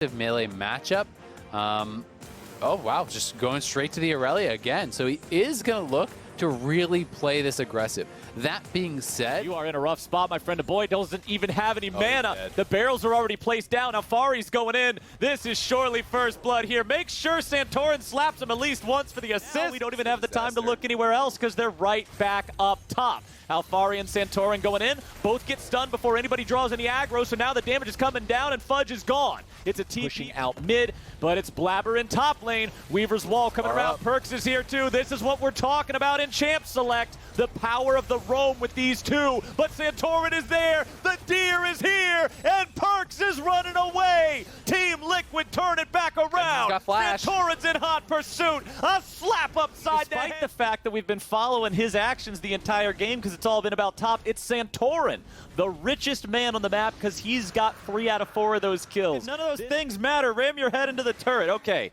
melee matchup. Oh wow, just going straight to the Aurelia again. So he is going to look to really play this aggressive. That being said, you are in a rough spot, my friend. The boy doesn't even have any mana. The barrels are already placed down. Alfari's going in. This is surely first blood here. Make sure Santorin slaps him at least once for the assist. Now we don't even have the time to look anywhere else because they're right back up top. Alfari and Santorin going in. Both get stunned before anybody draws any aggro, so now the damage is coming down and Fudge is gone. It's a TP pushing out mid, but it's Blabber in top lane. Weaver's Wall coming around. Perks is here too. This is what we're talking about in Champ Select. The power of the roam with these two. But Santorin is there. The deer is here. And Perks is running away. Team Liquid turn it back around. Santorin's in hot pursuit. A slap upside the head. Despite the fact that we've been following his actions the entire game because it's all been about top, it's Santorin, the richest man on the map because he's got 3 out of 4 of those kills. None of those things matter. Ram your head into the turret. Okay.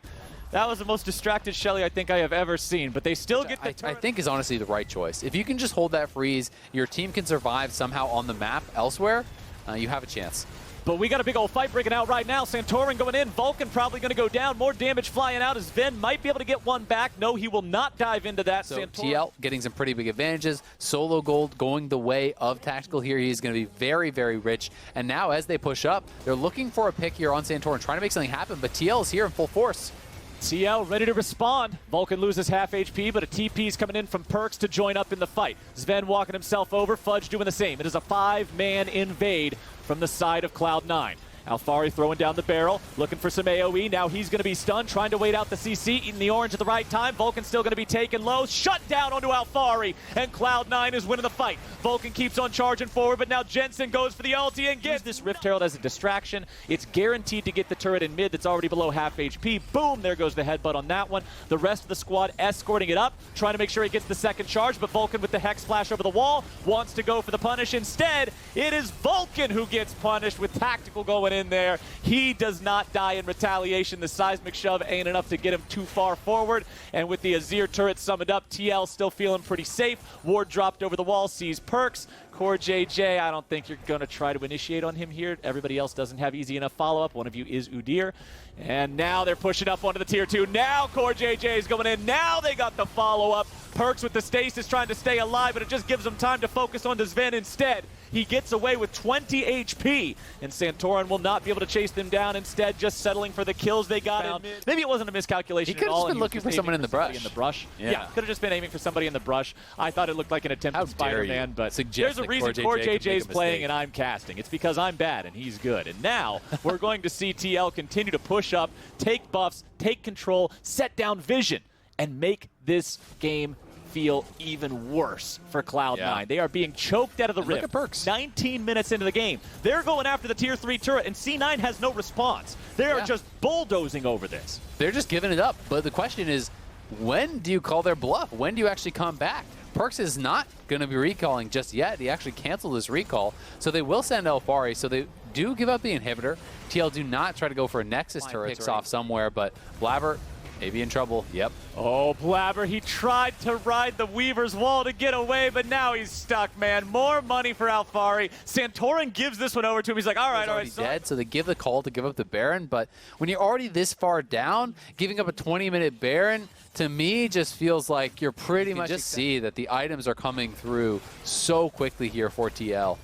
That was the most distracted Shelly I think I have ever seen, but they still get the turret. I think is honestly the right choice. If you can just hold that freeze, your team can survive somehow on the map elsewhere, you have a chance. But we got a big old fight breaking out right now. Santorin going in. Vulcan probably going to go down. More damage flying out as Ven might be able to get one back. No, he will not dive into that. So TL getting some pretty big advantages. Solo Gold going the way of Tactical here. He's going to be very, very rich. And now as they push up, they're looking for a pick here on Santorin, trying to make something happen. But TL is here in full force. TL ready to respond. Vulcan loses half HP, but a TP is coming in from Perks to join up in the fight. Sven walking himself over, Fudge doing the same. It is a 5-man invade from the side of Cloud9. Alfari throwing down the barrel, looking for some AoE. Now he's going to be stunned, trying to wait out the CC, eating the orange at the right time. Vulcan's still going to be taken low. Shut down onto Alfari, and Cloud9 is winning the fight. Vulcan keeps on charging forward, but now Jensen goes for the ulti and gets this Rift Herald as a distraction. It's guaranteed to get the turret in mid that's already below half HP. Boom, there goes the headbutt on that one. The rest of the squad escorting it up, trying to make sure he gets the second charge, but Vulcan with the Hex Splash over the wall wants to go for the punish. Instead, it is Vulcan who gets punished with Tactical going in there. He does not die in retaliation. The seismic shove ain't enough to get him too far forward. And with the Azir turret summoned up, TL still feeling pretty safe. Ward dropped over the wall, sees Perks. Core JJ, I don't think you're going to try to initiate on him here. Everybody else doesn't have easy enough follow-up. One of you is Udyr. And now they're pushing up onto the tier 2. Now Core JJ is going in. Now they got the follow-up. Perks with the stasis trying to stay alive, but it just gives them time to focus on Sven instead. He gets away with 20 HP, and Santorin will not be able to chase them down. Instead, just settling for the kills they got. Maybe it wasn't a miscalculation at all. He could have just been looking for someone in the brush. Yeah, could have just been aiming for somebody in the brush. I thought it looked like an attempt at Spider-Man, but there's a reason Core JJ is playing and I'm casting. It's because I'm bad and he's good. And now we're going to see TL continue to push up, take buffs, take control, set down vision, and make this game feel even worse for Cloud9. Yeah. They are being choked out of the Rift. Look at Perks. 19 minutes into the game. They're going after the tier 3 turret, and C9 has no response. They are just bulldozing over this. They're just giving it up. But the question is, when do you call their bluff? When do you actually come back? Perks is not going to be recalling just yet. He actually canceled his recall. So they will send Alfari. So they do give up the inhibitor. TL do not try to go for a Nexus turret. Picks off somewhere, but Blabber maybe in trouble. Yep. Oh, Blabber, he tried to ride the Weaver's Wall to get away, but now he's stuck, man. More money for Alfari. Santorin gives this one over to him. He's like, all right, all right. He's dead, so they give the call to give up the Baron, but when you're already this far down, giving up a 20-minute Baron, to me, just feels like you're pretty much just see that the items are coming through so quickly here for TL.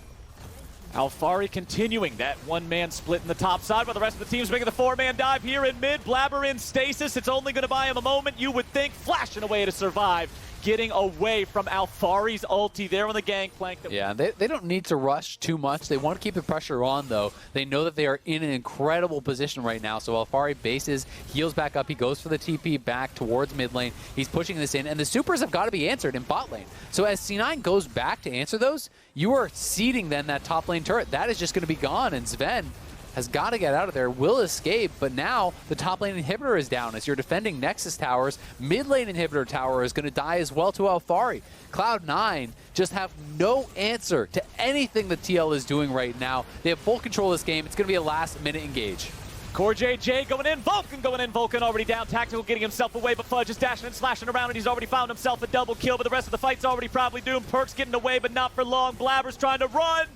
Alfari continuing that one-man split in the top side while the rest of the team's making the 4-man dive here in mid. Blabber in stasis. It's only going to buy him a moment, you would think. Flashing away to survive. Getting away from Alfari's ulti there on the gangplank. Yeah, they don't need to rush too much. They want to keep the pressure on, though. They know that they are in an incredible position right now. So Alfari bases, heals back up. He goes for the TP back towards mid lane. He's pushing this in, and the supers have got to be answered in bot lane. So as C9 goes back to answer those, you are seeding then that top lane turret. That is just going to be gone, and Sven has got to get out of there, will escape, but now the top lane inhibitor is down. As you're defending Nexus towers, mid lane inhibitor tower is going to die as well to Alfari. Cloud9 just have no answer to anything that TL is doing right now. They have full control of this game. It's going to be a last-minute engage. Core JJ going in, Vulcan going in, Vulcan already down, Tactical getting himself away, but Fudge is dashing and slashing around, and he's already found himself a double kill, but the rest of the fight's already probably doomed. Perks getting away, but not for long. Blabber's trying to run.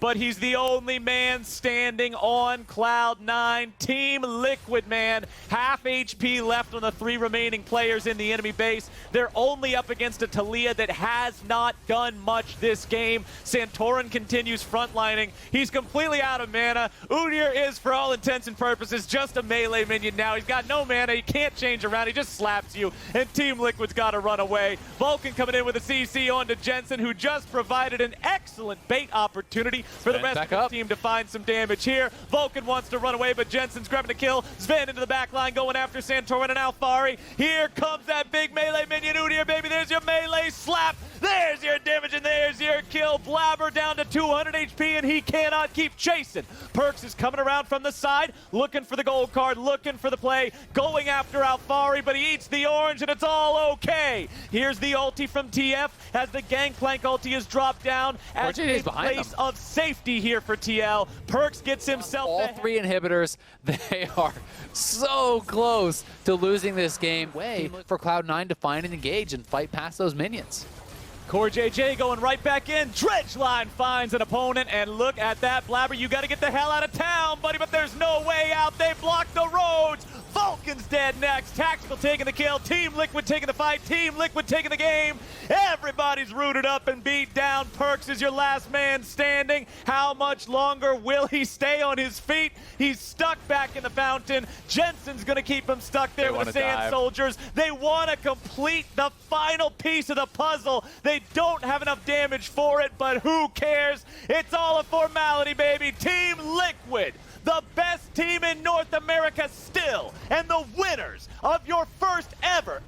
but he's the only man standing on Cloud9. Team Liquid, man, half HP left on the 3 remaining players in the enemy base. They're only up against a Taliyah that has not done much this game. Santorin continues frontlining. He's completely out of mana. Udyr is, for all intents and purposes, just a melee minion now. He's got no mana. He can't change around. He just slaps you, and Team Liquid's got to run away. Vulcan coming in with a CC onto Jensen, who just provided an excellent bait opportunity for the rest of the team to find some damage here. Vulcan wants to run away, but Jensen's grabbing the kill. Sven into the back line going after Santorin and Alphari. Here comes that big melee minion, Udyr, baby. There's your melee slap. There's your damage, and there's your kill. Blabber down to 200 HP, and he cannot keep chasing. Perks is coming around from the side, looking for the gold card, looking for the play, going after Alphari, but he eats the orange, and it's all okay. Here's the ulti from TF as the Gangplank ulti is dropped down as a place of safety here for TL. Perks gets himself all 3 inhibitors. They are so close to losing this game. Way for Cloud9 to find and engage and fight past those minions. Core JJ going right back in. Dredgeline finds an opponent, and look at that. Blabber, you got to get the hell out of town, buddy, but there's no way out. They blocked the roads. Vulcan's dead next. Tactical taking the kill. Team Liquid taking the fight. Team Liquid taking the game. Everybody's rooted up and beat down. Perks is your last man standing. How much longer will he stay on his feet? He's stuck back in the fountain. Jensen's going to keep him stuck there with the Sand Soldiers. They want to complete the final piece of the puzzle. They don't have enough damage for it, but who cares? It's all a formality, baby. Team Liquid, the best team in North America still, and the winners of your first ever